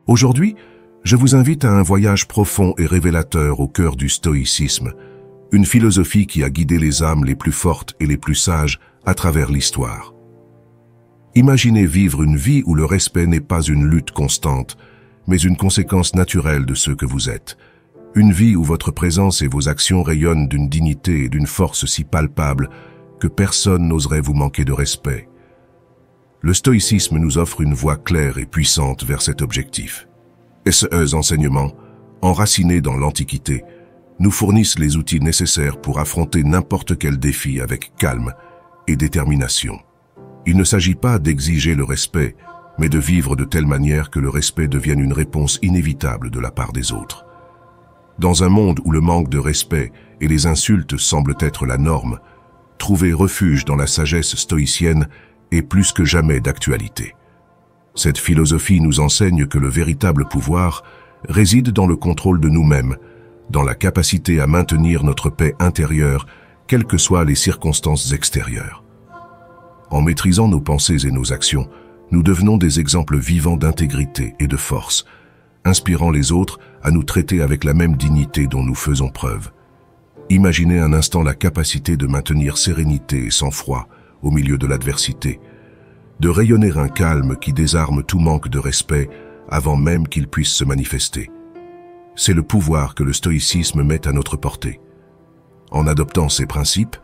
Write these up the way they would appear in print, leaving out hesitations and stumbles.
Aujourd'hui, je vous invite à un voyage profond et révélateur au cœur du stoïcisme, une philosophie qui a guidé les âmes les plus fortes et les plus sages à travers l'histoire. Imaginez vivre une vie où le respect n'est pas une lutte constante, mais une conséquence naturelle de ce que vous êtes. Une vie où votre présence et vos actions rayonnent d'une dignité et d'une force si palpables que personne n'oserait vous manquer de respect. Le stoïcisme nous offre une voie claire et puissante vers cet objectif. Et ces enseignements, enracinés dans l'Antiquité, nous fournissent les outils nécessaires pour affronter n'importe quel défi avec calme et détermination. Il ne s'agit pas d'exiger le respect, mais de vivre de telle manière que le respect devienne une réponse inévitable de la part des autres. Dans un monde où le manque de respect et les insultes semblent être la norme, trouver refuge dans la sagesse stoïcienne est plus que jamais d'actualité. Cette philosophie nous enseigne que le véritable pouvoir réside dans le contrôle de nous-mêmes, dans la capacité à maintenir notre paix intérieure, quelles que soient les circonstances extérieures. En maîtrisant nos pensées et nos actions, nous devenons des exemples vivants d'intégrité et de force, inspirant les autres à nous traiter avec la même dignité dont nous faisons preuve. Imaginez un instant la capacité de maintenir sérénité et sang-froid au milieu de l'adversité, de rayonner un calme qui désarme tout manque de respect avant même qu'il puisse se manifester. C'est le pouvoir que le stoïcisme met à notre portée. En adoptant ces principes,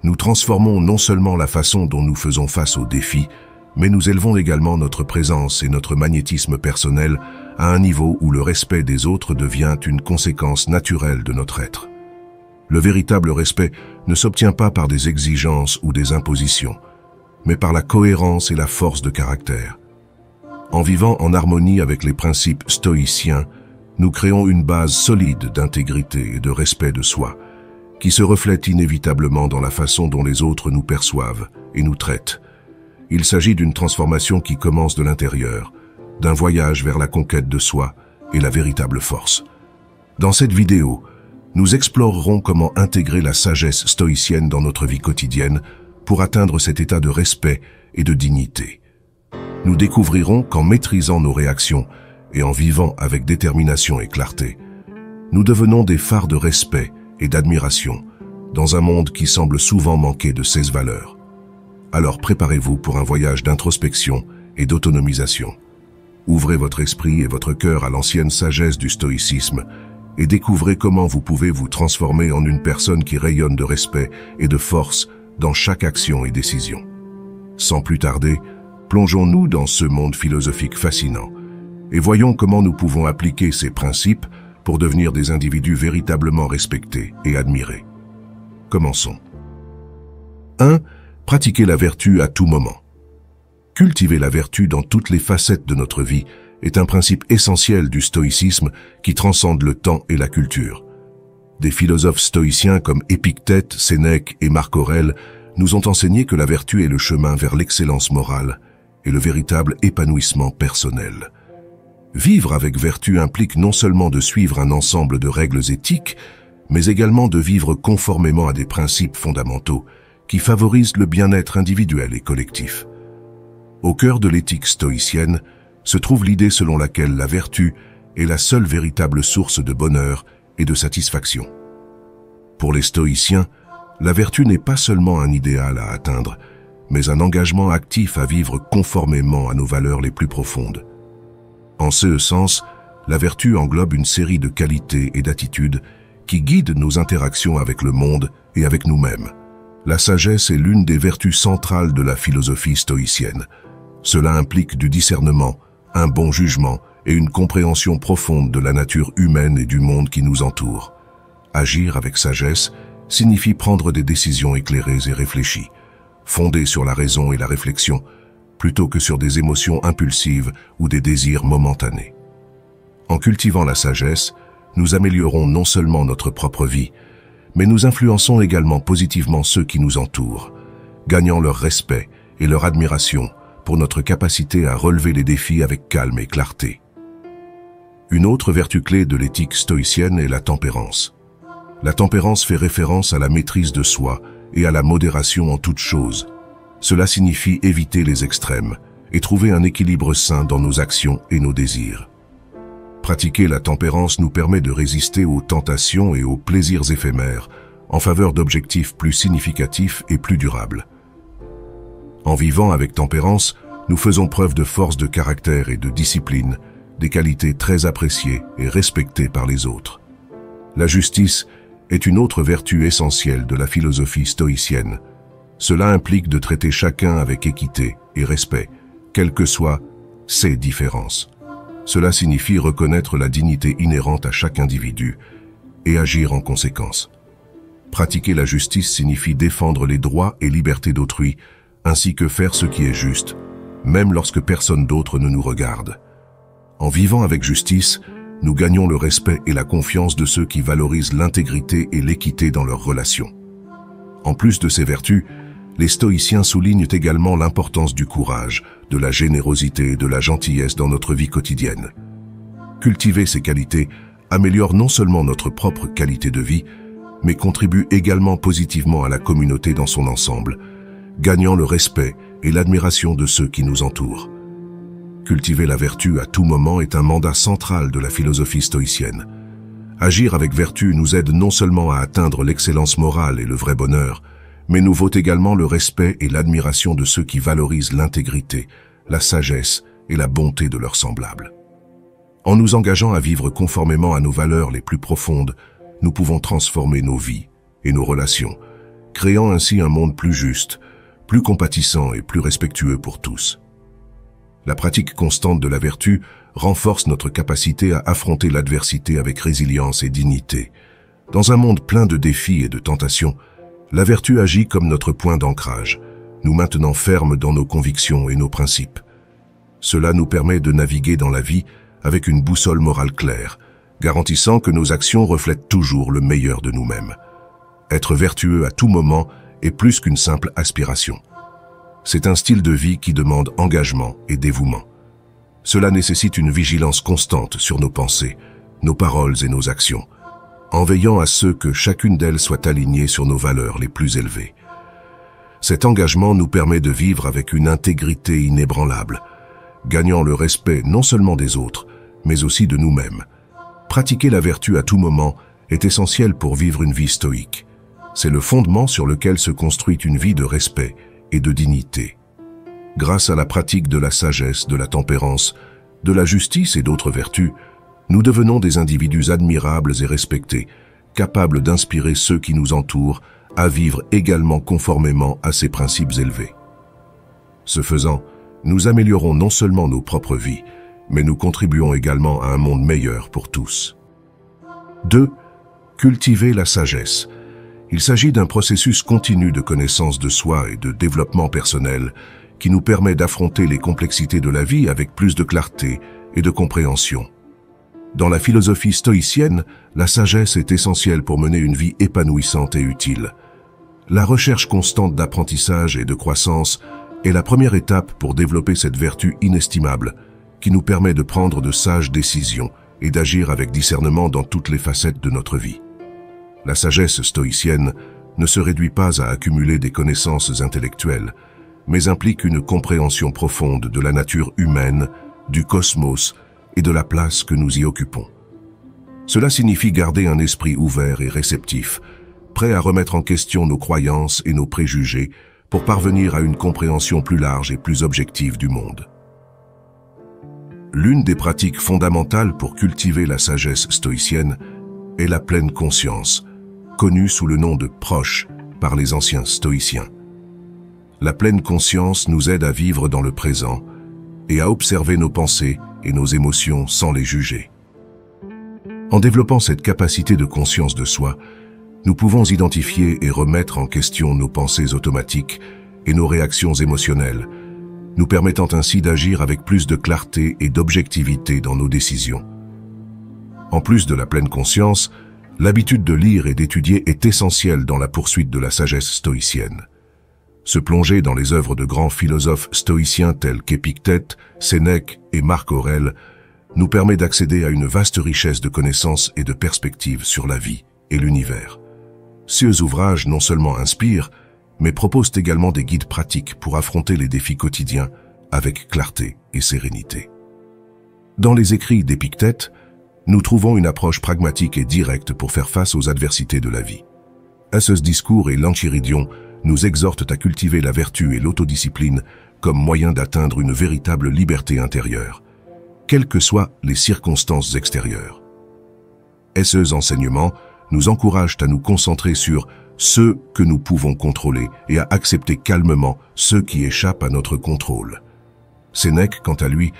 nous transformons non seulement la façon dont nous faisons face aux défis, mais nous élevons également notre présence et notre magnétisme personnel à un niveau où le respect des autres devient une conséquence naturelle de notre être. Le véritable respect ne s'obtient pas par des exigences ou des impositions, mais par la cohérence et la force de caractère. En vivant en harmonie avec les principes stoïciens, nous créons une base solide d'intégrité et de respect de soi, qui se reflète inévitablement dans la façon dont les autres nous perçoivent et nous traitent. Il s'agit d'une transformation qui commence de l'intérieur, d'un voyage vers la conquête de soi et la véritable force. Dans cette vidéo, nous explorerons comment intégrer la sagesse stoïcienne dans notre vie quotidienne pour atteindre cet état de respect et de dignité. Nous découvrirons qu'en maîtrisant nos réactions et en vivant avec détermination et clarté, nous devenons des phares de respect et d'admiration dans un monde qui semble souvent manquer de ces valeurs. Alors préparez-vous pour un voyage d'introspection et d'autonomisation. Ouvrez votre esprit et votre cœur à l'ancienne sagesse du stoïcisme et découvrez comment vous pouvez vous transformer en une personne qui rayonne de respect et de force dans chaque action et décision. Sans plus tarder, plongeons-nous dans ce monde philosophique fascinant et voyons comment nous pouvons appliquer ces principes pour devenir des individus véritablement respectés et admirés. Commençons. 1. Pratiquer la vertu à tout moment. Cultiver la vertu dans toutes les facettes de notre vie est un principe essentiel du stoïcisme qui transcende le temps et la culture. Des philosophes stoïciens comme Épictète, Sénèque et Marc Aurèle nous ont enseigné que la vertu est le chemin vers l'excellence morale et le véritable épanouissement personnel. Vivre avec vertu implique non seulement de suivre un ensemble de règles éthiques, mais également de vivre conformément à des principes fondamentaux qui favorisent le bien-être individuel et collectif. Au cœur de l'éthique stoïcienne se trouve l'idée selon laquelle la vertu est la seule véritable source de bonheur et de satisfaction. Pour les stoïciens, la vertu n'est pas seulement un idéal à atteindre, mais un engagement actif à vivre conformément à nos valeurs les plus profondes. En ce sens, la vertu englobe une série de qualités et d'attitudes qui guident nos interactions avec le monde et avec nous-mêmes. La sagesse est l'une des vertus centrales de la philosophie stoïcienne. Cela implique du discernement, un bon jugement et une compréhension profonde de la nature humaine et du monde qui nous entoure. Agir avec sagesse signifie prendre des décisions éclairées et réfléchies, fondées sur la raison et la réflexion, plutôt que sur des émotions impulsives ou des désirs momentanés. En cultivant la sagesse, nous améliorons non seulement notre propre vie, mais nous influençons également positivement ceux qui nous entourent, gagnant leur respect et leur admiration pour notre capacité à relever les défis avec calme et clarté. Une autre vertu clé de l'éthique stoïcienne est la tempérance. La tempérance fait référence à la maîtrise de soi et à la modération en toutes choses. Cela signifie éviter les extrêmes et trouver un équilibre sain dans nos actions et nos désirs. Pratiquer la tempérance nous permet de résister aux tentations et aux plaisirs éphémères en faveur d'objectifs plus significatifs et plus durables. En vivant avec tempérance, nous faisons preuve de force de caractère et de discipline, des qualités très appréciées et respectées par les autres. La justice est une autre vertu essentielle de la philosophie stoïcienne. Cela implique de traiter chacun avec équité et respect, quelles que soient ses différences. Cela signifie reconnaître la dignité inhérente à chaque individu et agir en conséquence. Pratiquer la justice signifie défendre les droits et libertés d'autrui, ainsi que faire ce qui est juste, même lorsque personne d'autre ne nous regarde. En vivant avec justice, nous gagnons le respect et la confiance de ceux qui valorisent l'intégrité et l'équité dans leurs relations. En plus de ces vertus, les stoïciens soulignent également l'importance du courage, de la générosité et de la gentillesse dans notre vie quotidienne. Cultiver ces qualités améliore non seulement notre propre qualité de vie, mais contribue également positivement à la communauté dans son ensemble, gagnant le respect et l'admiration de ceux qui nous entourent. Cultiver la vertu à tout moment est un mandat central de la philosophie stoïcienne. Agir avec vertu nous aide non seulement à atteindre l'excellence morale et le vrai bonheur, mais nous vaut également le respect et l'admiration de ceux qui valorisent l'intégrité, la sagesse et la bonté de leurs semblables. En nous engageant à vivre conformément à nos valeurs les plus profondes, nous pouvons transformer nos vies et nos relations, créant ainsi un monde plus juste, plus compatissant et plus respectueux pour tous. La pratique constante de la vertu renforce notre capacité à affronter l'adversité avec résilience et dignité. Dans un monde plein de défis et de tentations, la vertu agit comme notre point d'ancrage, nous maintenant fermes dans nos convictions et nos principes. Cela nous permet de naviguer dans la vie avec une boussole morale claire, garantissant que nos actions reflètent toujours le meilleur de nous-mêmes. Être vertueux à tout moment est plus qu'une simple aspiration. C'est un style de vie qui demande engagement et dévouement. Cela nécessite une vigilance constante sur nos pensées, nos paroles et nos actions, en veillant à ce que chacune d'elles soit alignée sur nos valeurs les plus élevées. Cet engagement nous permet de vivre avec une intégrité inébranlable, gagnant le respect non seulement des autres, mais aussi de nous-mêmes. Pratiquer la vertu à tout moment est essentiel pour vivre une vie stoïque. C'est le fondement sur lequel se construit une vie de respect et de dignité. Grâce à la pratique de la sagesse, de la tempérance, de la justice et d'autres vertus, nous devenons des individus admirables et respectés, capables d'inspirer ceux qui nous entourent à vivre également conformément à ces principes élevés. Ce faisant, nous améliorons non seulement nos propres vies, mais nous contribuons également à un monde meilleur pour tous. 2. Cultiver la sagesse. Il s'agit d'un processus continu de connaissance de soi et de développement personnel qui nous permet d'affronter les complexités de la vie avec plus de clarté et de compréhension. Dans la philosophie stoïcienne, la sagesse est essentielle pour mener une vie épanouissante et utile. La recherche constante d'apprentissage et de croissance est la première étape pour développer cette vertu inestimable qui nous permet de prendre de sages décisions et d'agir avec discernement dans toutes les facettes de notre vie. La sagesse stoïcienne ne se réduit pas à accumuler des connaissances intellectuelles, mais implique une compréhension profonde de la nature humaine, du cosmos et de la place que nous y occupons. Cela signifie garder un esprit ouvert et réceptif, prêt à remettre en question nos croyances et nos préjugés pour parvenir à une compréhension plus large et plus objective du monde. L'une des pratiques fondamentales pour cultiver la sagesse stoïcienne est la pleine conscience, connue sous le nom de proche par les anciens stoïciens. La pleine conscience nous aide à vivre dans le présent et à observer nos pensées et nos émotions sans les juger. En développant cette capacité de conscience de soi, nous pouvons identifier et remettre en question nos pensées automatiques et nos réactions émotionnelles, nous permettant ainsi d'agir avec plus de clarté et d'objectivité dans nos décisions. En plus de la pleine conscience, l'habitude de lire et d'étudier est essentielle dans la poursuite de la sagesse stoïcienne. Se plonger dans les œuvres de grands philosophes stoïciens tels qu'Épictète, Sénèque et Marc Aurèle nous permet d'accéder à une vaste richesse de connaissances et de perspectives sur la vie et l'univers. Ces ouvrages non seulement inspirent, mais proposent également des guides pratiques pour affronter les défis quotidiens avec clarté et sérénité. Dans les écrits d'Épictète, Nous trouvons une approche pragmatique et directe pour faire face aux adversités de la vie. Ce discours et l'Enchiridion nous exhortent à cultiver la vertu et l'autodiscipline comme moyen d'atteindre une véritable liberté intérieure, quelles que soient les circonstances extérieures. Ces enseignements nous encouragent à nous concentrer sur ce que nous pouvons contrôler et à accepter calmement ceux qui échappent à notre contrôle. Sénèque, quant à lui,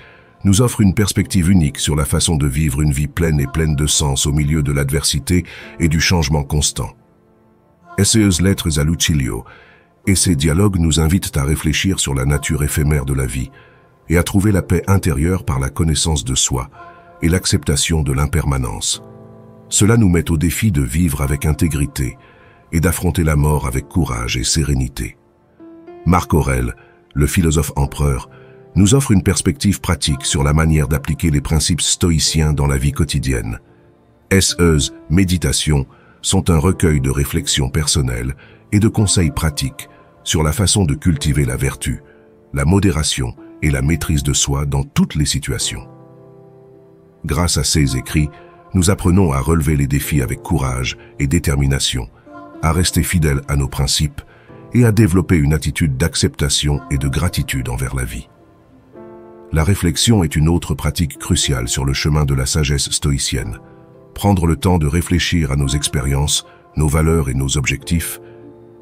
nous offre une perspective unique sur la façon de vivre une vie pleine et pleine de sens au milieu de l'adversité et du changement constant. Ces lettres à Lucilio et ces dialogues nous invitent à réfléchir sur la nature éphémère de la vie et à trouver la paix intérieure par la connaissance de soi et l'acceptation de l'impermanence. Cela nous met au défi de vivre avec intégrité et d'affronter la mort avec courage et sérénité. Marc Aurèle, le philosophe empereur, nous offre une perspective pratique sur la manière d'appliquer les principes stoïciens dans la vie quotidienne. Ces méditations sont un recueil de réflexions personnelles et de conseils pratiques sur la façon de cultiver la vertu, la modération et la maîtrise de soi dans toutes les situations. Grâce à ces écrits, nous apprenons à relever les défis avec courage et détermination, à rester fidèles à nos principes et à développer une attitude d'acceptation et de gratitude envers la vie. La réflexion est une autre pratique cruciale sur le chemin de la sagesse stoïcienne. Prendre le temps de réfléchir à nos expériences, nos valeurs et nos objectifs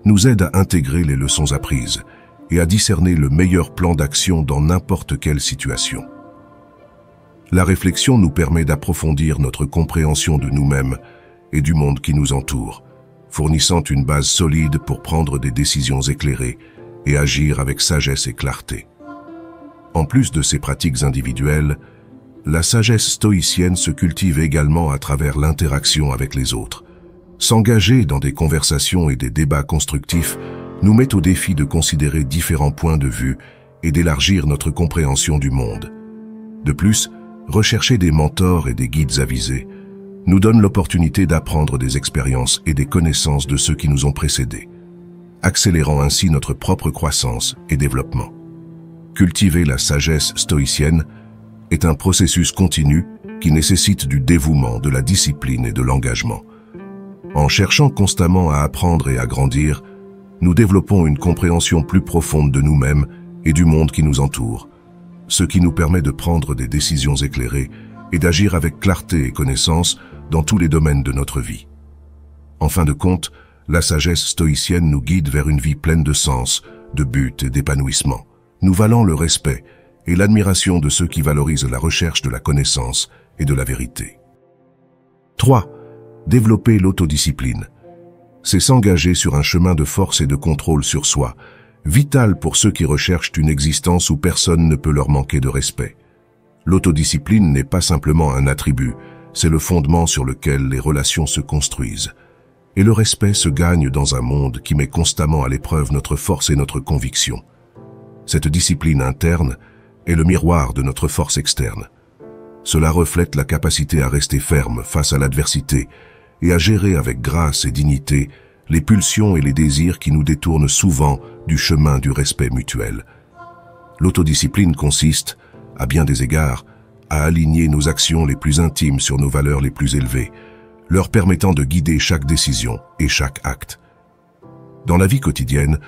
nous aide à intégrer les leçons apprises et à discerner le meilleur plan d'action dans n'importe quelle situation. La réflexion nous permet d'approfondir notre compréhension de nous-mêmes et du monde qui nous entoure, fournissant une base solide pour prendre des décisions éclairées et agir avec sagesse et clarté. En plus de ces pratiques individuelles, la sagesse stoïcienne se cultive également à travers l'interaction avec les autres. S'engager dans des conversations et des débats constructifs nous met au défi de considérer différents points de vue et d'élargir notre compréhension du monde. De plus, rechercher des mentors et des guides avisés nous donne l'opportunité d'apprendre des expériences et des connaissances de ceux qui nous ont précédés, accélérant ainsi notre propre croissance et développement. Cultiver la sagesse stoïcienne est un processus continu qui nécessite du dévouement, de la discipline et de l'engagement. En cherchant constamment à apprendre et à grandir, nous développons une compréhension plus profonde de nous-mêmes et du monde qui nous entoure, ce qui nous permet de prendre des décisions éclairées et d'agir avec clarté et connaissance dans tous les domaines de notre vie. En fin de compte, la sagesse stoïcienne nous guide vers une vie pleine de sens, de but et d'épanouissement, nous valant le respect et l'admiration de ceux qui valorisent la recherche de la connaissance et de la vérité. 3. Développer l'autodiscipline. C'est s'engager sur un chemin de force et de contrôle sur soi, vital pour ceux qui recherchent une existence où personne ne peut leur manquer de respect. L'autodiscipline n'est pas simplement un attribut, c'est le fondement sur lequel les relations se construisent. Et le respect se gagne dans un monde qui met constamment à l'épreuve notre force et notre conviction. Cette discipline interne est le miroir de notre force externe. Cela reflète la capacité à rester ferme face à l'adversité et à gérer avec grâce et dignité les pulsions et les désirs qui nous détournent souvent du chemin du respect mutuel. L'autodiscipline consiste, à bien des égards, à aligner nos actions les plus intimes sur nos valeurs les plus élevées, leur permettant de guider chaque décision et chaque acte. Dans la vie quotidienne,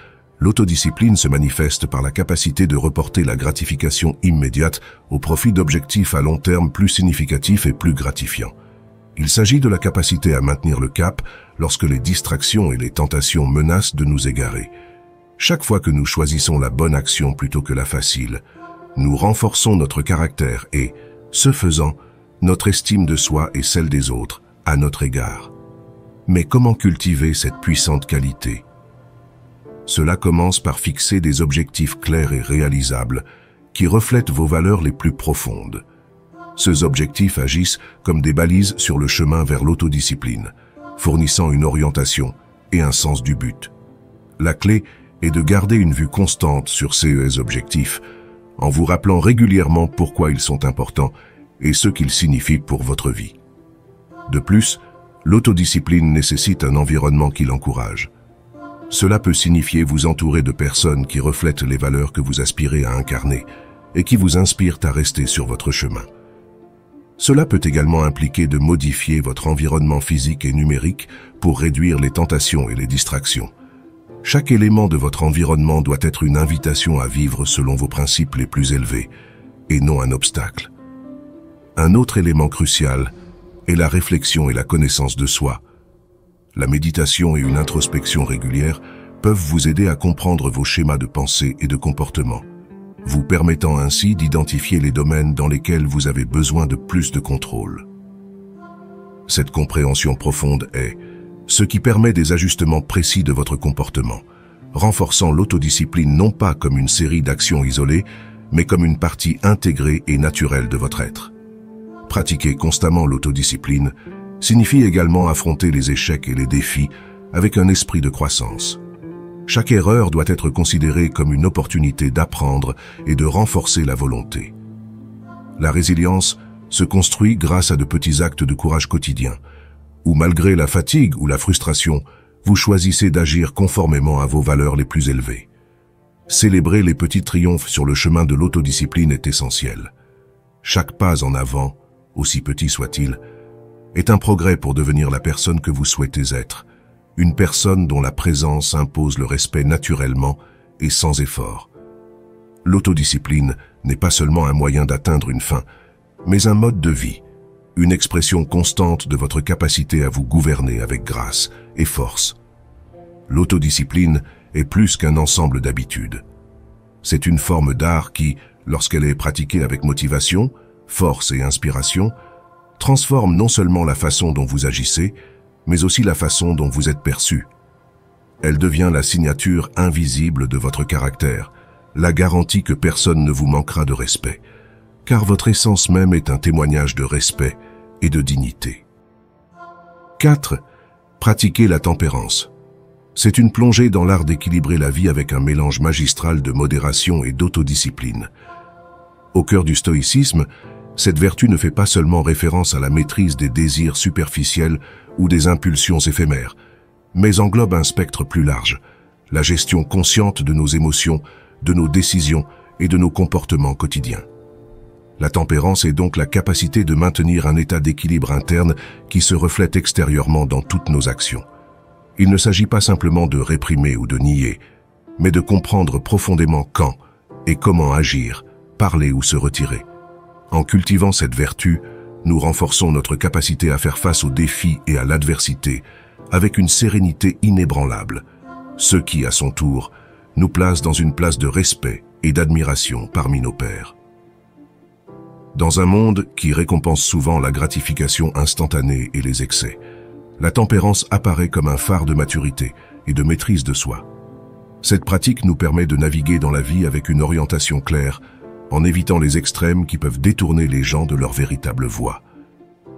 l'autodiscipline se manifeste par la capacité de reporter la gratification immédiate au profit d'objectifs à long terme plus significatifs et plus gratifiants. Il s'agit de la capacité à maintenir le cap lorsque les distractions et les tentations menacent de nous égarer. Chaque fois que nous choisissons la bonne action plutôt que la facile, nous renforçons notre caractère et, ce faisant, notre estime de soi et celle des autres à notre égard. Mais comment cultiver cette puissante qualité ? Cela commence par fixer des objectifs clairs et réalisables qui reflètent vos valeurs les plus profondes. Ces objectifs agissent comme des balises sur le chemin vers l'autodiscipline, fournissant une orientation et un sens du but. La clé est de garder une vue constante sur ces objectifs, en vous rappelant régulièrement pourquoi ils sont importants et ce qu'ils signifient pour votre vie. De plus, l'autodiscipline nécessite un environnement qui l'encourage. Cela peut signifier vous entourer de personnes qui reflètent les valeurs que vous aspirez à incarner et qui vous inspirent à rester sur votre chemin. Cela peut également impliquer de modifier votre environnement physique et numérique pour réduire les tentations et les distractions. Chaque élément de votre environnement doit être une invitation à vivre selon vos principes les plus élevés, et non un obstacle. Un autre élément crucial est la réflexion et la connaissance de soi. La méditation et une introspection régulière peuvent vous aider à comprendre vos schémas de pensée et de comportement, vous permettant ainsi d'identifier les domaines dans lesquels vous avez besoin de plus de contrôle. Cette compréhension profonde est ce qui permet des ajustements précis de votre comportement, renforçant l'autodiscipline non pas comme une série d'actions isolées, mais comme une partie intégrée et naturelle de votre être. Pratiquer constamment l'autodiscipline signifie également affronter les échecs et les défis avec un esprit de croissance. Chaque erreur doit être considérée comme une opportunité d'apprendre et de renforcer la volonté. La résilience se construit grâce à de petits actes de courage quotidien, où malgré la fatigue ou la frustration, vous choisissez d'agir conformément à vos valeurs les plus élevées. Célébrer les petits triomphes sur le chemin de l'autodiscipline est essentiel. Chaque pas en avant, aussi petit soit-il, est un progrès pour devenir la personne que vous souhaitez être, une personne dont la présence impose le respect naturellement et sans effort. L'autodiscipline n'est pas seulement un moyen d'atteindre une fin, mais un mode de vie, une expression constante de votre capacité à vous gouverner avec grâce et force. L'autodiscipline est plus qu'un ensemble d'habitudes. C'est une forme d'art qui, lorsqu'elle est pratiquée avec motivation, force et inspiration, transforme non seulement la façon dont vous agissez, mais aussi la façon dont vous êtes perçu. Elle devient la signature invisible de votre caractère, la garantie que personne ne vous manquera de respect, car votre essence même est un témoignage de respect et de dignité. 4. Pratiquer la tempérance. C'est une plongée dans l'art d'équilibrer la vie avec un mélange magistral de modération et d'autodiscipline. Au cœur du stoïcisme, cette vertu ne fait pas seulement référence à la maîtrise des désirs superficiels ou des impulsions éphémères, mais englobe un spectre plus large, la gestion consciente de nos émotions, de nos décisions et de nos comportements quotidiens. La tempérance est donc la capacité de maintenir un état d'équilibre interne qui se reflète extérieurement dans toutes nos actions. Il ne s'agit pas simplement de réprimer ou de nier, mais de comprendre profondément quand et comment agir, parler ou se retirer. En cultivant cette vertu, nous renforçons notre capacité à faire face aux défis et à l'adversité avec une sérénité inébranlable, ce qui, à son tour, nous place dans une place de respect et d'admiration parmi nos pairs. Dans un monde qui récompense souvent la gratification instantanée et les excès, la tempérance apparaît comme un phare de maturité et de maîtrise de soi. Cette pratique nous permet de naviguer dans la vie avec une orientation claire, en évitant les extrêmes qui peuvent détourner les gens de leur véritable voie.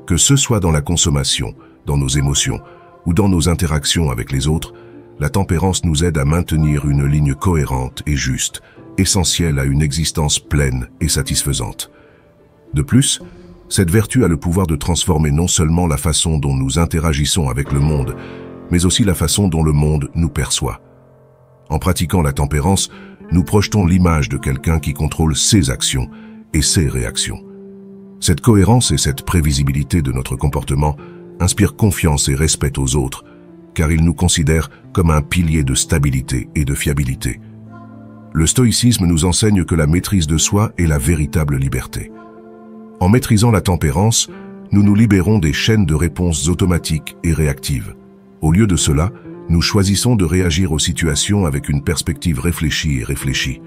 Que ce soit dans la consommation, dans nos émotions ou dans nos interactions avec les autres, la tempérance nous aide à maintenir une ligne cohérente et juste, essentielle à une existence pleine et satisfaisante. De plus, cette vertu a le pouvoir de transformer non seulement la façon dont nous interagissons avec le monde, mais aussi la façon dont le monde nous perçoit. En pratiquant la tempérance, nous projetons l'image de quelqu'un qui contrôle ses actions et ses réactions. Cette cohérence et cette prévisibilité de notre comportement inspirent confiance et respect aux autres, car ils nous considèrent comme un pilier de stabilité et de fiabilité. Le stoïcisme nous enseigne que la maîtrise de soi est la véritable liberté. En maîtrisant la tempérance, nous nous libérons des chaînes de réponses automatiques et réactives. Au lieu de cela, nous choisissons de réagir aux situations avec une perspective réfléchie et réfléchie.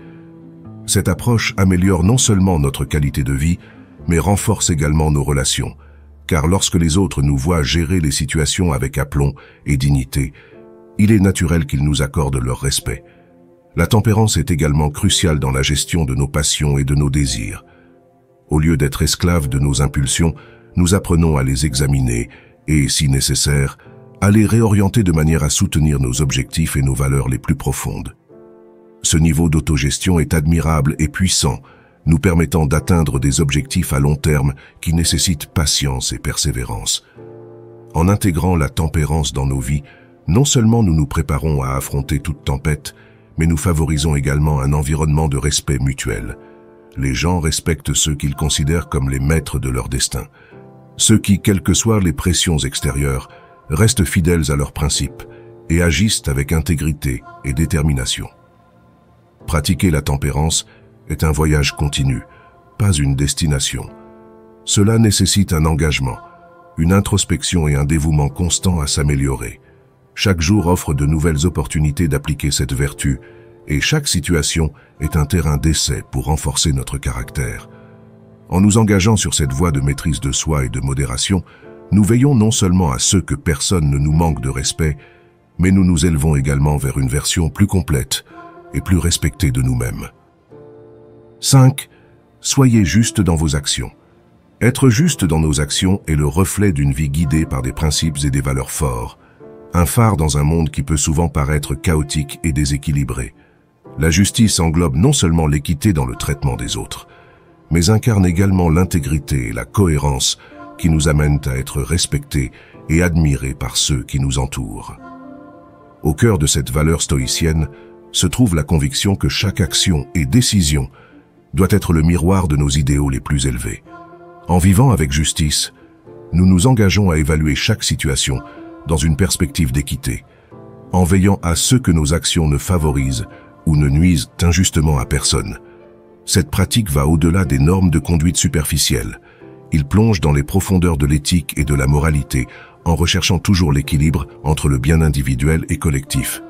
Cette approche améliore non seulement notre qualité de vie, mais renforce également nos relations, car lorsque les autres nous voient gérer les situations avec aplomb et dignité, il est naturel qu'ils nous accordent leur respect. La tempérance est également cruciale dans la gestion de nos passions et de nos désirs. Au lieu d'être esclaves de nos impulsions, nous apprenons à les examiner et, si nécessaire, à les réorienter de manière à soutenir nos objectifs et nos valeurs les plus profondes. Ce niveau d'autogestion est admirable et puissant, nous permettant d'atteindre des objectifs à long terme qui nécessitent patience et persévérance. En intégrant la tempérance dans nos vies, non seulement nous nous préparons à affronter toute tempête, mais nous favorisons également un environnement de respect mutuel. les gens respectent ceux qu'ils considèrent comme les maîtres de leur destin. Ceux qui, quelles que soient les pressions extérieures, restent fidèles à leurs principes et agissent avec intégrité et détermination. Pratiquer la tempérance est un voyage continu, pas une destination. Cela nécessite un engagement, une introspection et un dévouement constant à s'améliorer. Chaque jour offre de nouvelles opportunités d'appliquer cette vertu, et chaque situation est un terrain d'essai pour renforcer notre caractère. En nous engageant sur cette voie de maîtrise de soi et de modération, nous veillons non seulement à ce que personne ne nous manque de respect, mais nous nous élevons également vers une version plus complète et plus respectée de nous-mêmes. 5. Soyez juste dans vos actions. Être juste dans nos actions est le reflet d'une vie guidée par des principes et des valeurs forts, un phare dans un monde qui peut souvent paraître chaotique et déséquilibré. La justice englobe non seulement l'équité dans le traitement des autres, mais incarne également l'intégrité et la cohérence qui nous amènent à être respectés et admirés par ceux qui nous entourent. Au cœur de cette valeur stoïcienne se trouve la conviction que chaque action et décision doit être le miroir de nos idéaux les plus élevés. En vivant avec justice, nous nous engageons à évaluer chaque situation dans une perspective d'équité, en veillant à ce que nos actions ne favorisent ou ne nuisent injustement à personne. Cette pratique va au-delà des normes de conduite superficielles. Il plonge dans les profondeurs de l'éthique et de la moralité, en recherchant toujours l'équilibre entre le bien individuel et collectif.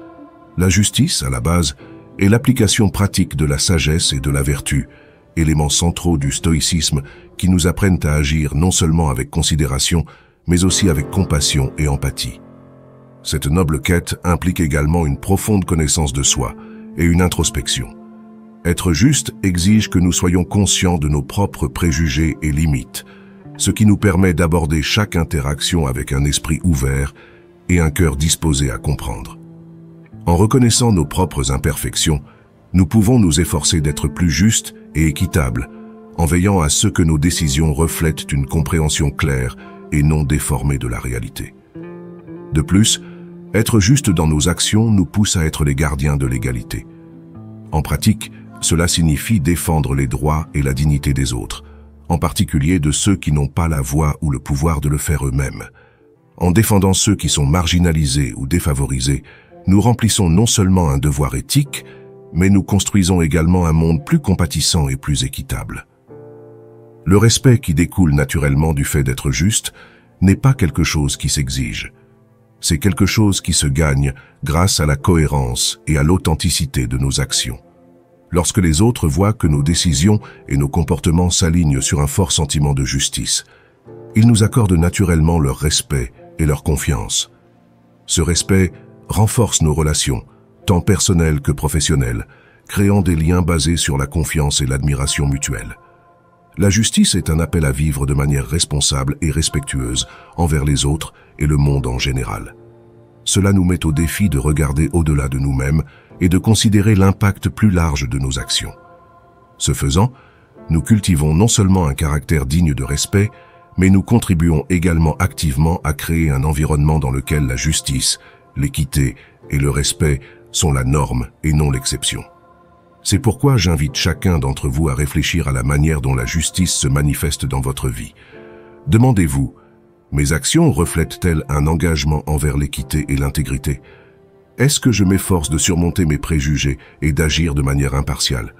La justice, à la base, est l'application pratique de la sagesse et de la vertu, éléments centraux du stoïcisme qui nous apprennent à agir non seulement avec considération, mais aussi avec compassion et empathie. Cette noble quête implique également une profonde connaissance de soi et une introspection. Être juste exige que nous soyons conscients de nos propres préjugés et limites, ce qui nous permet d'aborder chaque interaction avec un esprit ouvert et un cœur disposé à comprendre. En reconnaissant nos propres imperfections, nous pouvons nous efforcer d'être plus justes et équitables, en veillant à ce que nos décisions reflètent une compréhension claire et non déformée de la réalité. De plus, être juste dans nos actions nous pousse à être les gardiens de l'égalité. En pratique, cela signifie défendre les droits et la dignité des autres, en particulier de ceux qui n'ont pas la voix ou le pouvoir de le faire eux-mêmes. En défendant ceux qui sont marginalisés ou défavorisés, nous remplissons non seulement un devoir éthique, mais nous construisons également un monde plus compatissant et plus équitable. Le respect qui découle naturellement du fait d'être juste n'est pas quelque chose qui s'exige. C'est quelque chose qui se gagne grâce à la cohérence et à l'authenticité de nos actions. Lorsque les autres voient que nos décisions et nos comportements s'alignent sur un fort sentiment de justice, ils nous accordent naturellement leur respect et leur confiance. Ce respect renforce nos relations, tant personnelles que professionnelles, créant des liens basés sur la confiance et l'admiration mutuelle. La justice est un appel à vivre de manière responsable et respectueuse envers les autres et le monde en général. Cela nous met au défi de regarder au-delà de nous-mêmes et de considérer l'impact plus large de nos actions. Ce faisant, nous cultivons non seulement un caractère digne de respect, mais nous contribuons également activement à créer un environnement dans lequel la justice, l'équité et le respect sont la norme et non l'exception. C'est pourquoi j'invite chacun d'entre vous à réfléchir à la manière dont la justice se manifeste dans votre vie. Demandez-vous, mes actions reflètent-elles un engagement envers l'équité et l'intégrité? Est-ce que je m'efforce de surmonter mes préjugés et d'agir de manière impartiale?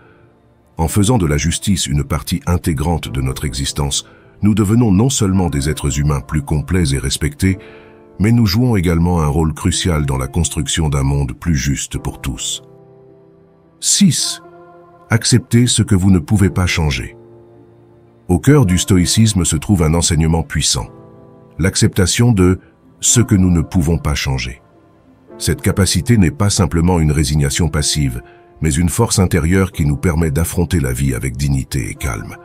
En faisant de la justice une partie intégrante de notre existence, nous devenons non seulement des êtres humains plus complets et respectés, mais nous jouons également un rôle crucial dans la construction d'un monde plus juste pour tous. 6. Acceptez ce que vous ne pouvez pas changer. Au cœur du stoïcisme se trouve un enseignement puissant, l'acceptation de ce que nous ne pouvons pas changer. Cette capacité n'est pas simplement une résignation passive, mais une force intérieure qui nous permet d'affronter la vie avec dignité et calme.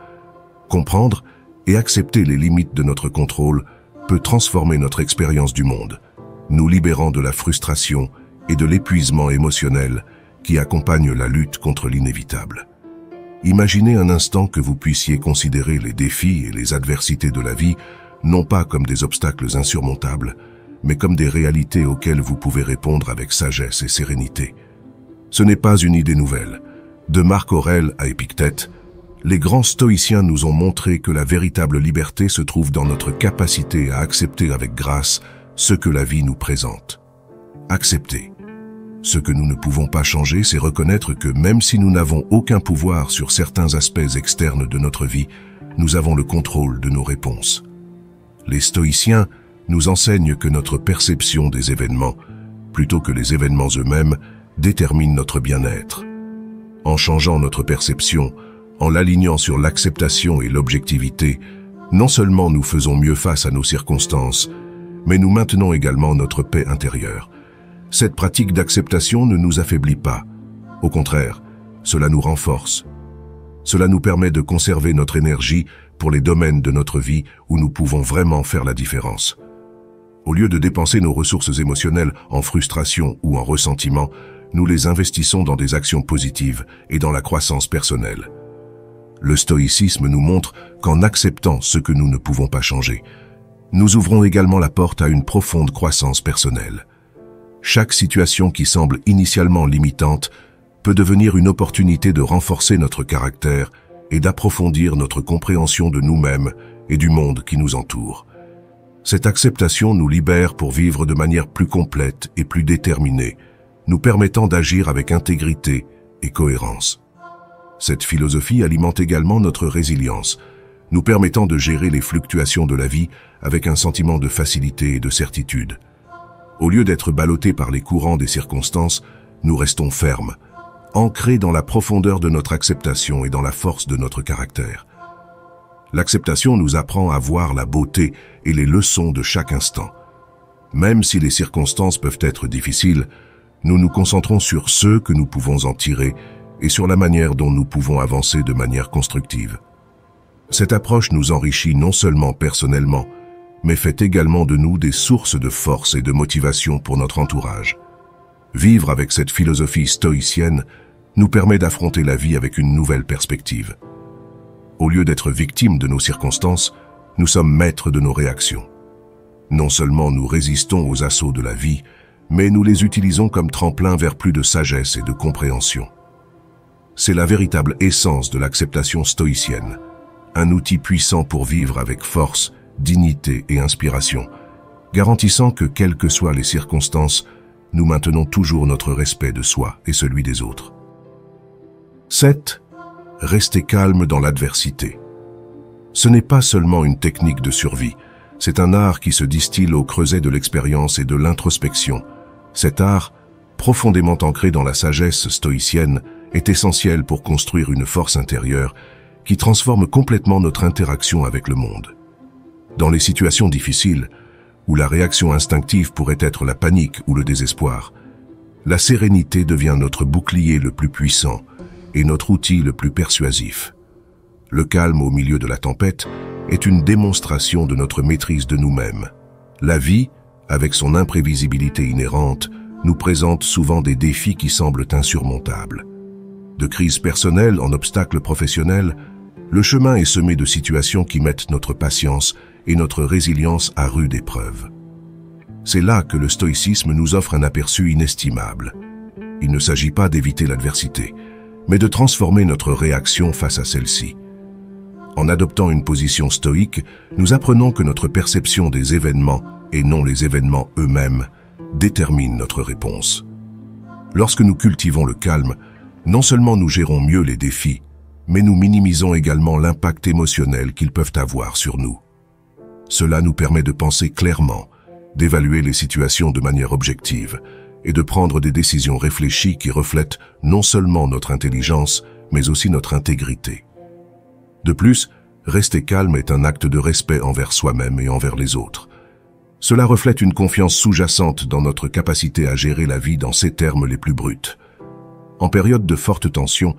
Comprendre et accepter les limites de notre contrôle peut transformer notre expérience du monde, nous libérant de la frustration et de l'épuisement émotionnel qui accompagne la lutte contre l'inévitable. Imaginez un instant que vous puissiez considérer les défis et les adversités de la vie non pas comme des obstacles insurmontables, mais comme des réalités auxquelles vous pouvez répondre avec sagesse et sérénité. Ce n'est pas une idée nouvelle. De Marc Aurèle à Épictète, Les grands stoïciens nous ont montré que la véritable liberté se trouve dans notre capacité à accepter avec grâce ce que la vie nous présente. Accepter. Ce que nous ne pouvons pas changer, c'est reconnaître que même si nous n'avons aucun pouvoir sur certains aspects externes de notre vie, nous avons le contrôle de nos réponses. Les stoïciens nous enseignent que notre perception des événements, plutôt que les événements eux-mêmes, détermine notre bien-être. En changeant notre perception, en l'alignant sur l'acceptation et l'objectivité, non seulement nous faisons mieux face à nos circonstances, mais nous maintenons également notre paix intérieure. Cette pratique d'acceptation ne nous affaiblit pas. Au contraire, cela nous renforce. Cela nous permet de conserver notre énergie pour les domaines de notre vie où nous pouvons vraiment faire la différence. Au lieu de dépenser nos ressources émotionnelles en frustration ou en ressentiment, nous les investissons dans des actions positives et dans la croissance personnelle. Le stoïcisme nous montre qu'en acceptant ce que nous ne pouvons pas changer, nous ouvrons également la porte à une profonde croissance personnelle. Chaque situation qui semble initialement limitante peut devenir une opportunité de renforcer notre caractère et d'approfondir notre compréhension de nous-mêmes et du monde qui nous entoure. Cette acceptation nous libère pour vivre de manière plus complète et plus déterminée, nous permettant d'agir avec intégrité et cohérence. Cette philosophie alimente également notre résilience, nous permettant de gérer les fluctuations de la vie avec un sentiment de facilité et de certitude. Au lieu d'être ballottés par les courants des circonstances, nous restons fermes, ancrés dans la profondeur de notre acceptation et dans la force de notre caractère. L'acceptation nous apprend à voir la beauté et les leçons de chaque instant. Même si les circonstances peuvent être difficiles, nous nous concentrons sur ce que nous pouvons en tirer et sur la manière dont nous pouvons avancer de manière constructive. Cette approche nous enrichit non seulement personnellement, mais fait également de nous des sources de force et de motivation pour notre entourage. Vivre avec cette philosophie stoïcienne nous permet d'affronter la vie avec une nouvelle perspective. Au lieu d'être victimes de nos circonstances, nous sommes maîtres de nos réactions. Non seulement nous résistons aux assauts de la vie, mais nous les utilisons comme tremplin vers plus de sagesse et de compréhension. C'est la véritable essence de l'acceptation stoïcienne, un outil puissant pour vivre avec force, dignité et inspiration, garantissant que, quelles que soient les circonstances, nous maintenons toujours notre respect de soi et celui des autres. 7. Rester calme dans l'adversité. Ce n'est pas seulement une technique de survie, c'est un art qui se distille au creuset de l'expérience et de l'introspection. Cet art, profondément ancré dans la sagesse stoïcienne, est essentiel pour construire une force intérieure qui transforme complètement notre interaction avec le monde. Dans les situations difficiles, où la réaction instinctive pourrait être la panique ou le désespoir, la sérénité devient notre bouclier le plus puissant et notre outil le plus persuasif. Le calme au milieu de la tempête est une démonstration de notre maîtrise de nous-mêmes. La vie, avec son imprévisibilité inhérente, nous présente souvent des défis qui semblent insurmontables. De crises personnelles en obstacles professionnels, le chemin est semé de situations qui mettent notre patience et notre résilience à rude épreuve. C'est là que le stoïcisme nous offre un aperçu inestimable. Il ne s'agit pas d'éviter l'adversité, mais de transformer notre réaction face à celle-ci. En adoptant une position stoïque, nous apprenons que notre perception des événements, et non les événements eux-mêmes, détermine notre réponse. Lorsque nous cultivons le calme, non seulement nous gérons mieux les défis, mais nous minimisons également l'impact émotionnel qu'ils peuvent avoir sur nous. Cela nous permet de penser clairement, d'évaluer les situations de manière objective et de prendre des décisions réfléchies qui reflètent non seulement notre intelligence, mais aussi notre intégrité. De plus, rester calme est un acte de respect envers soi-même et envers les autres. Cela reflète une confiance sous-jacente dans notre capacité à gérer la vie dans ses termes les plus bruts. En période de forte tension,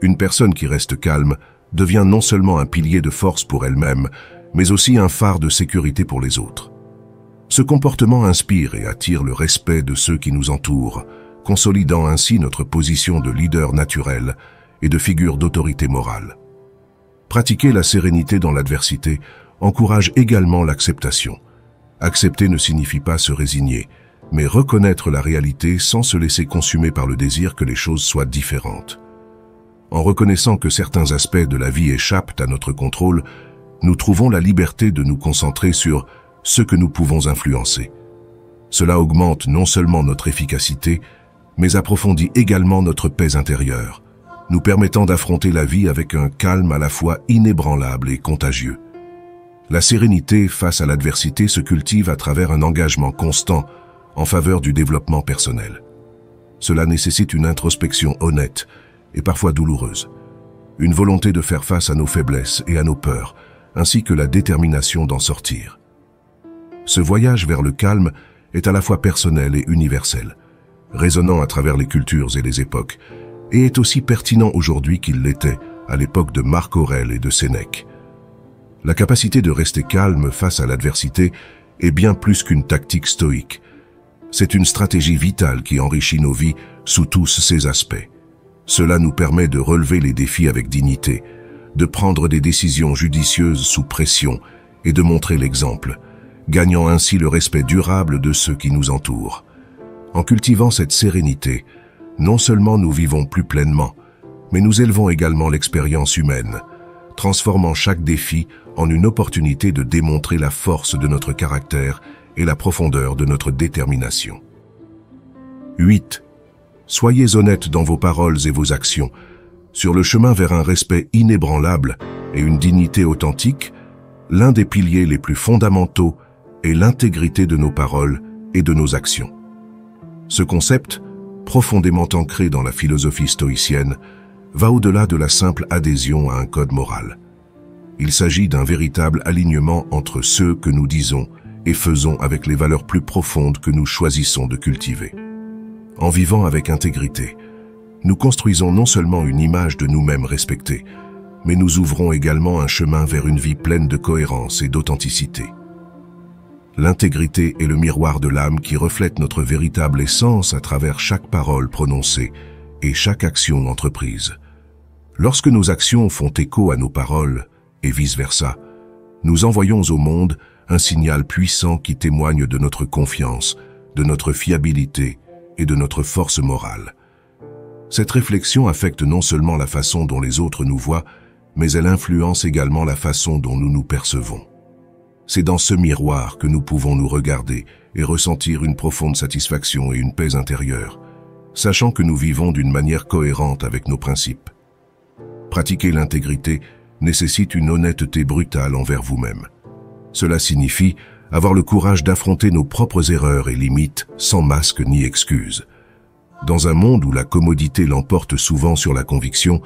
une personne qui reste calme devient non seulement un pilier de force pour elle-même, mais aussi un phare de sécurité pour les autres. Ce comportement inspire et attire le respect de ceux qui nous entourent, consolidant ainsi notre position de leader naturel et de figure d'autorité morale. Pratiquer la sérénité dans l'adversité encourage également l'acceptation. Accepter ne signifie pas se résigner, mais reconnaître la réalité sans se laisser consumer par le désir que les choses soient différentes. En reconnaissant que certains aspects de la vie échappent à notre contrôle, nous trouvons la liberté de nous concentrer sur ce que nous pouvons influencer. Cela augmente non seulement notre efficacité, mais approfondit également notre paix intérieure, nous permettant d'affronter la vie avec un calme à la fois inébranlable et contagieux. La sérénité face à l'adversité se cultive à travers un engagement constant en faveur du développement personnel. Cela nécessite une introspection honnête et parfois douloureuse, une volonté de faire face à nos faiblesses et à nos peurs, ainsi que la détermination d'en sortir. Ce voyage vers le calme est à la fois personnel et universel, résonnant à travers les cultures et les époques, et est aussi pertinent aujourd'hui qu'il l'était à l'époque de Marc Aurèle et de Sénèque. La capacité de rester calme face à l'adversité est bien plus qu'une tactique stoïque. C'est une stratégie vitale qui enrichit nos vies sous tous ses aspects. Cela nous permet de relever les défis avec dignité, de prendre des décisions judicieuses sous pression et de montrer l'exemple, gagnant ainsi le respect durable de ceux qui nous entourent. En cultivant cette sérénité, non seulement nous vivons plus pleinement, mais nous élevons également l'expérience humaine, transformant chaque défi en une opportunité de démontrer la force de notre caractère et la profondeur de notre détermination. 8. Soyez honnêtes dans vos paroles et vos actions. Sur le chemin vers un respect inébranlable et une dignité authentique, l'un des piliers les plus fondamentaux est l'intégrité de nos paroles et de nos actions. Ce concept, profondément ancré dans la philosophie stoïcienne, va au-delà de la simple adhésion à un code moral. Il s'agit d'un véritable alignement entre ce que nous disons et faisons avec les valeurs plus profondes que nous choisissons de cultiver. En vivant avec intégrité, nous construisons non seulement une image de nous-mêmes respectée, mais nous ouvrons également un chemin vers une vie pleine de cohérence et d'authenticité. L'intégrité est le miroir de l'âme qui reflète notre véritable essence à travers chaque parole prononcée et chaque action entreprise. Lorsque nos actions font écho à nos paroles, et vice-versa, nous envoyons au monde un signal puissant qui témoigne de notre confiance, de notre fiabilité et de notre force morale. Cette réflexion affecte non seulement la façon dont les autres nous voient, mais elle influence également la façon dont nous nous percevons. C'est dans ce miroir que nous pouvons nous regarder et ressentir une profonde satisfaction et une paix intérieure, sachant que nous vivons d'une manière cohérente avec nos principes. Pratiquer l'intégrité nécessite une honnêteté brutale envers vous-même. Cela signifie avoir le courage d'affronter nos propres erreurs et limites sans masque ni excuse. Dans un monde où la commodité l'emporte souvent sur la conviction,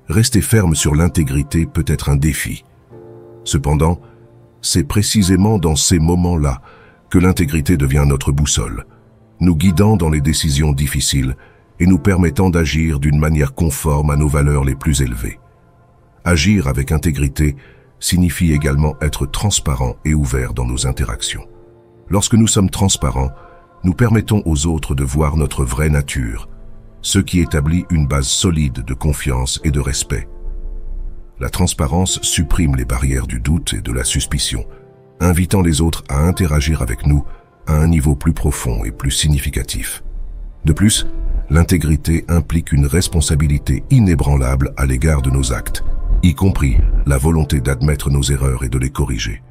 rester ferme sur l'intégrité peut être un défi. Cependant, c'est précisément dans ces moments-là que l'intégrité devient notre boussole, nous guidant dans les décisions difficiles et nous permettant d'agir d'une manière conforme à nos valeurs les plus élevées. Agir avec intégrité signifie également être transparent et ouvert dans nos interactions. Lorsque nous sommes transparents, nous permettons aux autres de voir notre vraie nature, ce qui établit une base solide de confiance et de respect. La transparence supprime les barrières du doute et de la suspicion, invitant les autres à interagir avec nous à un niveau plus profond et plus significatif. De plus, l'intégrité implique une responsabilité inébranlable à l'égard de nos actes, y compris la volonté d'admettre nos erreurs et de les corriger.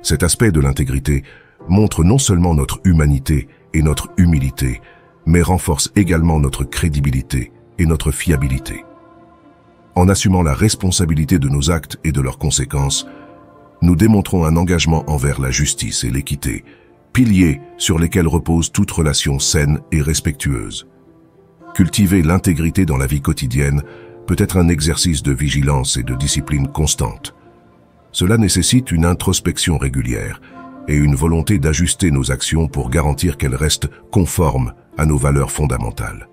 Cet aspect de l'intégrité montre non seulement notre humanité et notre humilité, mais renforce également notre crédibilité et notre fiabilité. En assumant la responsabilité de nos actes et de leurs conséquences, nous démontrons un engagement envers la justice et l'équité, piliers sur lesquels repose toute relation saine et respectueuse. Cultiver l'intégrité dans la vie quotidienne peut être un exercice de vigilance et de discipline constante. Cela nécessite une introspection régulière et une volonté d'ajuster nos actions pour garantir qu'elles restent conformes à nos valeurs fondamentales.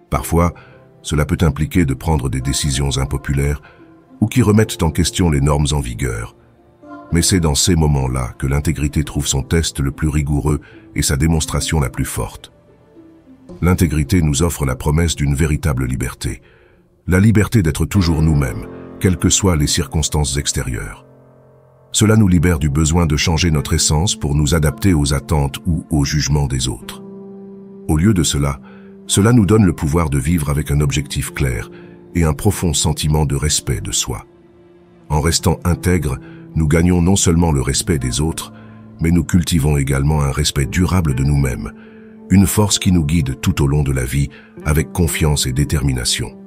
Parfois, cela peut impliquer de prendre des décisions impopulaires ou qui remettent en question les normes en vigueur. Mais c'est dans ces moments-là que l'intégrité trouve son test le plus rigoureux et sa démonstration la plus forte. L'intégrité nous offre la promesse d'une véritable liberté, la liberté d'être toujours nous-mêmes, quelles que soient les circonstances extérieures. Cela nous libère du besoin de changer notre essence pour nous adapter aux attentes ou aux jugements des autres. Au lieu de cela nous donne le pouvoir de vivre avec un objectif clair et un profond sentiment de respect de soi. En restant intègres, nous gagnons non seulement le respect des autres, mais nous cultivons également un respect durable de nous-mêmes, une force qui nous guide tout au long de la vie avec confiance et détermination.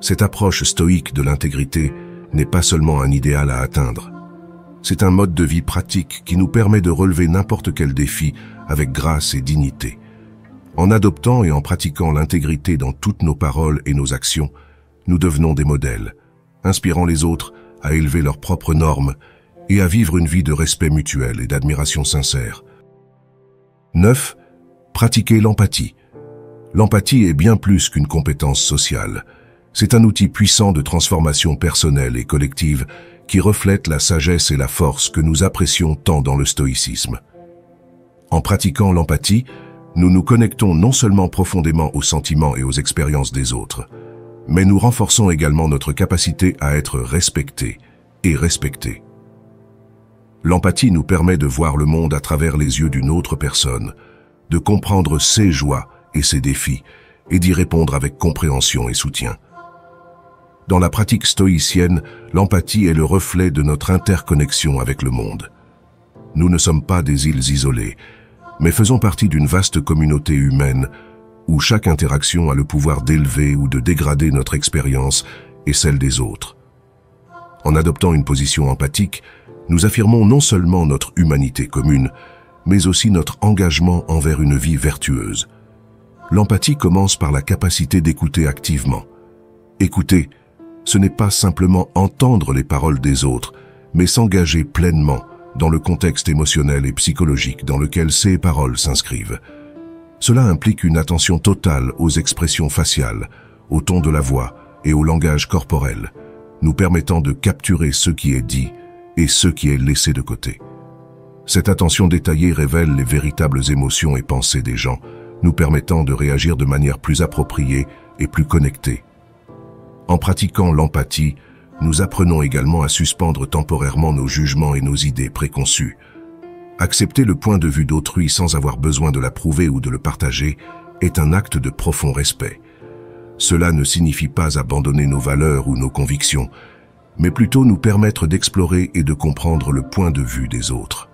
Cette approche stoïque de l'intégrité n'est pas seulement un idéal à atteindre. C'est un mode de vie pratique qui nous permet de relever n'importe quel défi avec grâce et dignité. En adoptant et en pratiquant l'intégrité dans toutes nos paroles et nos actions, nous devenons des modèles, inspirant les autres à élever leurs propres normes et à vivre une vie de respect mutuel et d'admiration sincère. 9. Pratiquer l'empathie. L'empathie est bien plus qu'une compétence sociale. C'est un outil puissant de transformation personnelle et collective qui reflète la sagesse et la force que nous apprécions tant dans le stoïcisme. En pratiquant l'empathie, nous nous connectons non seulement profondément aux sentiments et aux expériences des autres, mais nous renforçons également notre capacité à être respectés et respectés. L'empathie nous permet de voir le monde à travers les yeux d'une autre personne, de comprendre ses joies et ses défis, et d'y répondre avec compréhension et soutien. Dans la pratique stoïcienne, l'empathie est le reflet de notre interconnexion avec le monde. Nous ne sommes pas des îles isolées, mais faisons partie d'une vaste communauté humaine où chaque interaction a le pouvoir d'élever ou de dégrader notre expérience et celle des autres. En adoptant une position empathique, nous affirmons non seulement notre humanité commune, mais aussi notre engagement envers une vie vertueuse. L'empathie commence par la capacité d'écouter activement. Écouter, ce n'est pas simplement entendre les paroles des autres, mais s'engager pleinement dans le contexte émotionnel et psychologique dans lequel ces paroles s'inscrivent. Cela implique une attention totale aux expressions faciales, au ton de la voix et au langage corporel, nous permettant de capturer ce qui est dit et ce qui est laissé de côté. Cette attention détaillée révèle les véritables émotions et pensées des gens, nous permettant de réagir de manière plus appropriée et plus connectée. En pratiquant l'empathie, nous apprenons également à suspendre temporairement nos jugements et nos idées préconçues. Accepter le point de vue d'autrui sans avoir besoin de l'approuver ou de le partager est un acte de profond respect. Cela ne signifie pas abandonner nos valeurs ou nos convictions, mais plutôt nous permettre d'explorer et de comprendre le point de vue des autres.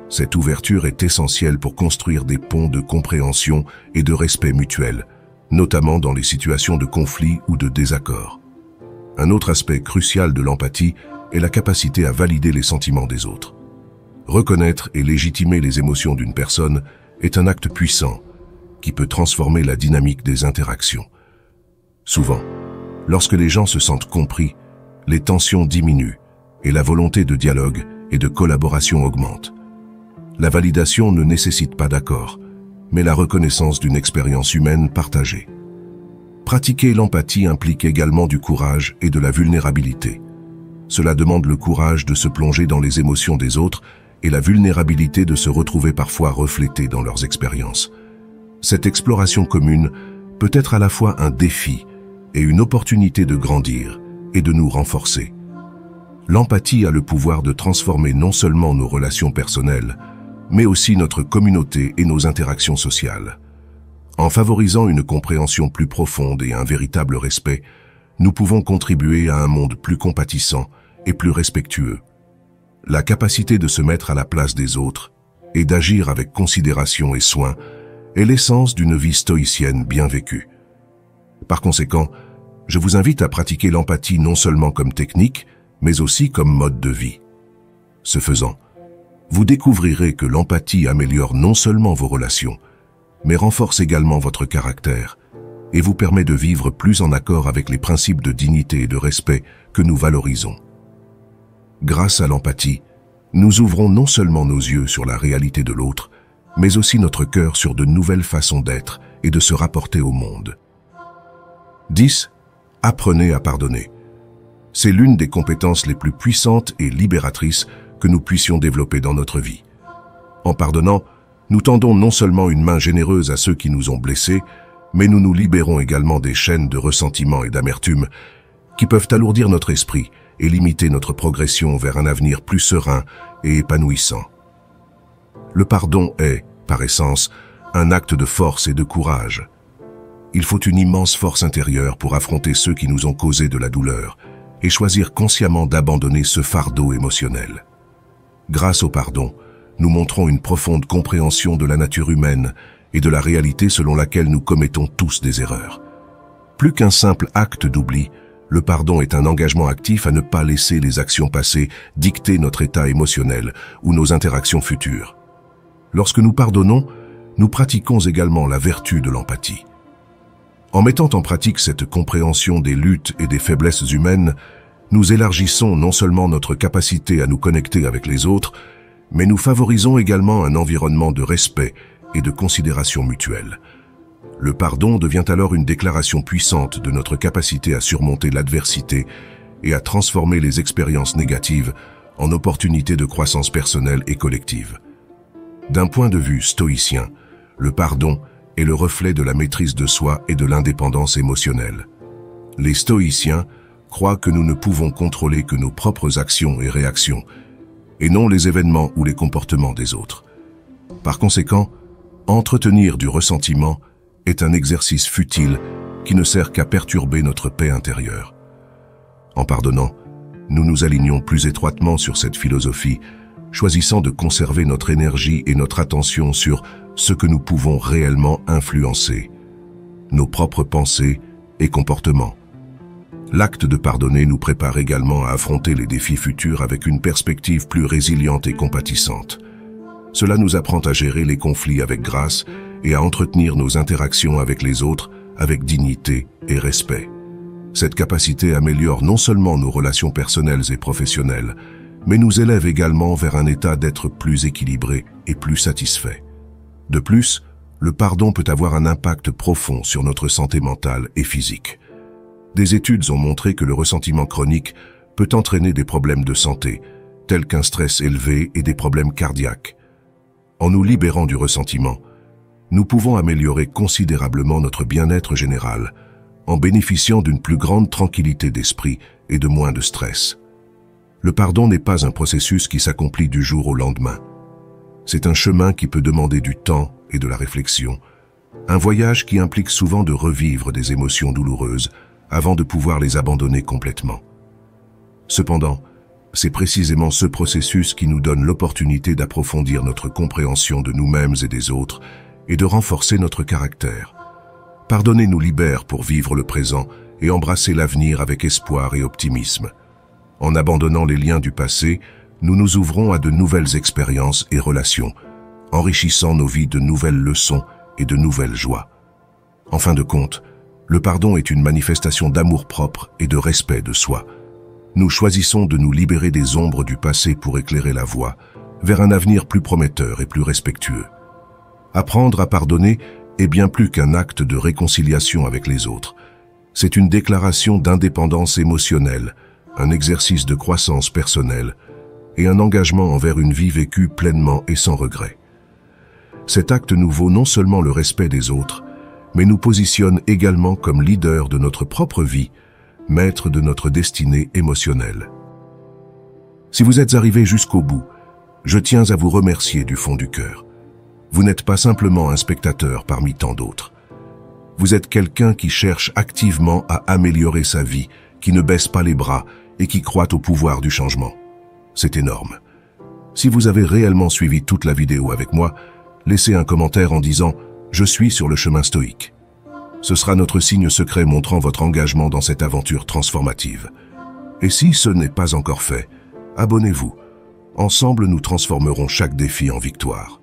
Cette ouverture est essentielle pour construire des ponts de compréhension et de respect mutuel, notamment dans les situations de conflit ou de désaccord. Un autre aspect crucial de l'empathie est la capacité à valider les sentiments des autres. Reconnaître et légitimer les émotions d'une personne est un acte puissant qui peut transformer la dynamique des interactions. Souvent, lorsque les gens se sentent compris, les tensions diminuent et la volonté de dialogue et de collaboration augmente. La validation ne nécessite pas d'accord, mais la reconnaissance d'une expérience humaine partagée. Pratiquer l'empathie implique également du courage et de la vulnérabilité. Cela demande le courage de se plonger dans les émotions des autres et la vulnérabilité de se retrouver parfois reflétée dans leurs expériences. Cette exploration commune peut être à la fois un défi et une opportunité de grandir et de nous renforcer. L'empathie a le pouvoir de transformer non seulement nos relations personnelles, mais aussi notre communauté et nos interactions sociales. En favorisant une compréhension plus profonde et un véritable respect, nous pouvons contribuer à un monde plus compatissant et plus respectueux. La capacité de se mettre à la place des autres et d'agir avec considération et soin est l'essence d'une vie stoïcienne bien vécue. Par conséquent, je vous invite à pratiquer l'empathie non seulement comme technique, mais aussi comme mode de vie. Ce faisant, vous découvrirez que l'empathie améliore non seulement vos relations, mais renforce également votre caractère et vous permet de vivre plus en accord avec les principes de dignité et de respect que nous valorisons. Grâce à l'empathie, nous ouvrons non seulement nos yeux sur la réalité de l'autre, mais aussi notre cœur sur de nouvelles façons d'être et de se rapporter au monde. 10. Apprenez à pardonner. C'est l'une des compétences les plus puissantes et libératrices que nous puissions développer dans notre vie. En pardonnant, nous tendons non seulement une main généreuse à ceux qui nous ont blessés, mais nous nous libérons également des chaînes de ressentiment et d'amertume qui peuvent alourdir notre esprit et limiter notre progression vers un avenir plus serein et épanouissant. Le pardon est, par essence, un acte de force et de courage. Il faut une immense force intérieure pour affronter ceux qui nous ont causé de la douleur et choisir consciemment d'abandonner ce fardeau émotionnel. Grâce au pardon, nous montrons une profonde compréhension de la nature humaine et de la réalité selon laquelle nous commettons tous des erreurs. Plus qu'un simple acte d'oubli, le pardon est un engagement actif à ne pas laisser les actions passées dicter notre état émotionnel ou nos interactions futures. Lorsque nous pardonnons, nous pratiquons également la vertu de l'empathie. En mettant en pratique cette compréhension des luttes et des faiblesses humaines, nous élargissons non seulement notre capacité à nous connecter avec les autres, mais nous favorisons également un environnement de respect et de considération mutuelle. Le pardon devient alors une déclaration puissante de notre capacité à surmonter l'adversité et à transformer les expériences négatives en opportunités de croissance personnelle et collective. D'un point de vue stoïcien, le pardon est le reflet de la maîtrise de soi et de l'indépendance émotionnelle. Les stoïciens croient que nous ne pouvons contrôler que nos propres actions et réactions, et non les événements ou les comportements des autres. Par conséquent, entretenir du ressentiment est un exercice futile qui ne sert qu'à perturber notre paix intérieure. En pardonnant, nous nous alignons plus étroitement sur cette philosophie, choisissant de conserver notre énergie et notre attention sur ce que nous pouvons réellement influencer, nos propres pensées et comportements. L'acte de pardonner nous prépare également à affronter les défis futurs avec une perspective plus résiliente et compatissante. Cela nous apprend à gérer les conflits avec grâce et à entretenir nos interactions avec les autres avec dignité et respect. Cette capacité améliore non seulement nos relations personnelles et professionnelles, mais nous élève également vers un état d'être plus équilibré et plus satisfait. De plus, le pardon peut avoir un impact profond sur notre santé mentale et physique. Des études ont montré que le ressentiment chronique peut entraîner des problèmes de santé, tels qu'un stress élevé et des problèmes cardiaques. En nous libérant du ressentiment, nous pouvons améliorer considérablement notre bien-être général, en bénéficiant d'une plus grande tranquillité d'esprit et de moins de stress. Le pardon n'est pas un processus qui s'accomplit du jour au lendemain. C'est un chemin qui peut demander du temps et de la réflexion, un voyage qui implique souvent de revivre des émotions douloureuses avant de pouvoir les abandonner complètement. Cependant, c'est précisément ce processus qui nous donne l'opportunité d'approfondir notre compréhension de nous-mêmes et des autres et de renforcer notre caractère. Pardonner nous libère pour vivre le présent et embrasser l'avenir avec espoir et optimisme. En abandonnant les liens du passé, nous nous ouvrons à de nouvelles expériences et relations, enrichissant nos vies de nouvelles leçons et de nouvelles joies. En fin de compte, le pardon est une manifestation d'amour-propre et de respect de soi. Nous choisissons de nous libérer des ombres du passé pour éclairer la voie vers un avenir plus prometteur et plus respectueux. Apprendre à pardonner est bien plus qu'un acte de réconciliation avec les autres. C'est une déclaration d'indépendance émotionnelle, un exercice de croissance personnelle et un engagement envers une vie vécue pleinement et sans regret. Cet acte nous vaut non seulement le respect des autres, mais nous positionne également comme leader de notre propre vie, maître de notre destinée émotionnelle. Si vous êtes arrivé jusqu'au bout, je tiens à vous remercier du fond du cœur. Vous n'êtes pas simplement un spectateur parmi tant d'autres. Vous êtes quelqu'un qui cherche activement à améliorer sa vie, qui ne baisse pas les bras et qui croit au pouvoir du changement. C'est énorme. Si vous avez réellement suivi toute la vidéo avec moi, laissez un commentaire en disant « Je suis sur le chemin stoïque ». Ce sera notre signe secret montrant votre engagement dans cette aventure transformative. Et si ce n'est pas encore fait, abonnez-vous. Ensemble, nous transformerons chaque défi en victoire.